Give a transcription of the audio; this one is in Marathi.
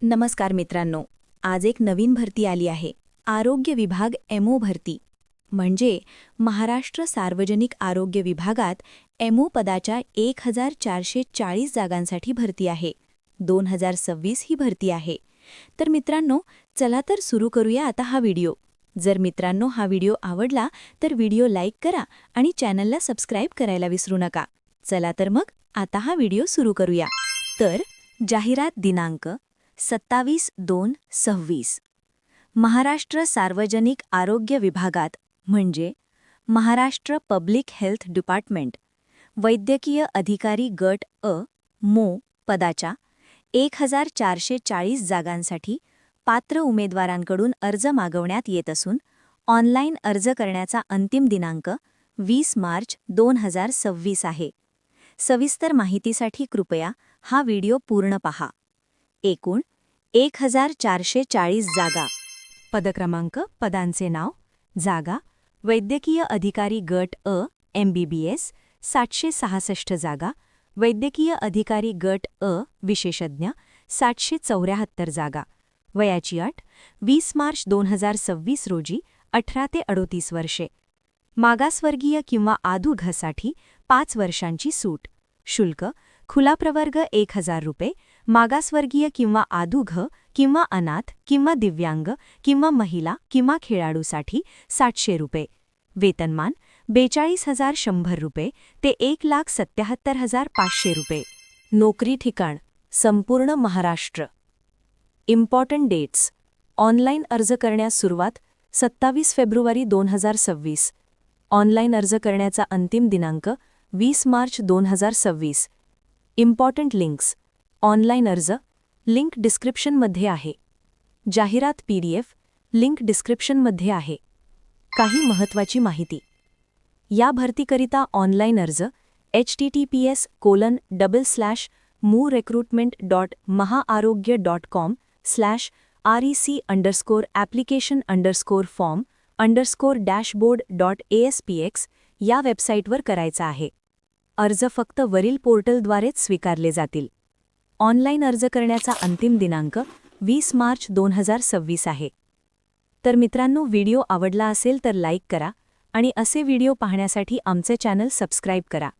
नमस्कार मित्रांनो, आज एक नवीन भरती आली आहे. आरोग्य विभाग एमओ भरती. म्हणजे महाराष्ट्र सार्वजनिक आरोग्य विभागात एमओ पदाच्या 1440 जागांसाठी भरती आहे. 2026 ही भरती आहे. तर मित्रांनो, चला तर सुरू करूया आता हा व्हिडिओ. जर मित्रांनो हा व्हिडिओ आवडला तर व्हिडिओ लाईक करा आणि चॅनलला सबस्क्राईब करायला विसरू नका. चला तर मग आता हा व्हिडिओ सुरू करूया. तर जाहिरात दिनांक 27/2/26. महाराष्ट्र सार्वजनिक आरोग्य विभागात म्हणजे महाराष्ट्र पब्लिक हेल्थ डिपार्टमेंट वैद्यकीय अधिकारी गट अ मो पदाच्या 1440 जागांसाठी पात्र उमेदवारांकडून अर्ज मागवण्यात येत असून ऑनलाईन अर्ज करण्याचा अंतिम दिनांक 20 मार्च 2026 आहे. सविस्तर माहितीसाठी कृपया हा व्हिडिओ पूर्ण पहा. एकूण 1440 जागा. पदक्रमांक, पदांचे नाव, जागा: वैद्यकीय अधिकारी गट अ MBBS 766 जागा, वैद्यकीय अधिकारी गट अ विशेषज्ञ 774 जागा. वयाची अट 20 मार्च 2026 रोजी 18 ते 38 वर्षे. मागासवर्गीय किंवा आदुघसाठी 5 वर्षांची सूट. शुल्क: खुला प्रवर्ग 1000 रुपये, मागासवर्गीय किंवा आदुघ किंवा अनाथ किंवा दिव्यांग किंवा महिला किंवा खेळाडूसाठी 700 रुपये. वेतनमान 42,100 रुपये ते 1,77,500 रुपये. नोकरी ठिकाण: संपूर्ण महाराष्ट्र. इम्पॉर्टंट डेट्स: ऑनलाईन अर्ज करण्यास सुरुवात 27 फेब्रुवारी 2026. ऑनलाईन अर्ज करण्याचा अंतिम दिनांक 20 मार्च 2026. इम्पॉर्टंट लिंक्स: ऑनलाईन अर्ज लिंक डिस्क्रिप्शनमध्ये आहे. जाहिरात PDF लिंक डिस्क्रिप्शनमध्ये आहे. काही महत्त्वाची माहिती. या भरतीकरिता ऑनलाईन अर्ज https://mou-recruitment.mahaarogya.com/rec_form_dashboard.aspx या वेबसाईटवर करायचा आहे. अर्ज फक्त वरील पोर्टलद्वारेच स्वीकारले जातील. ऑनलाईन अर्ज करण्याचा अंतिम दिनांक 20 मार्च 2026 आहे. तर मित्रांनो, व्हिडिओ आवडला असेल तर लाईक करा आणि असे व्हिडिओ पाहण्यासाठी आमचे चॅनल सबस्क्राईब करा.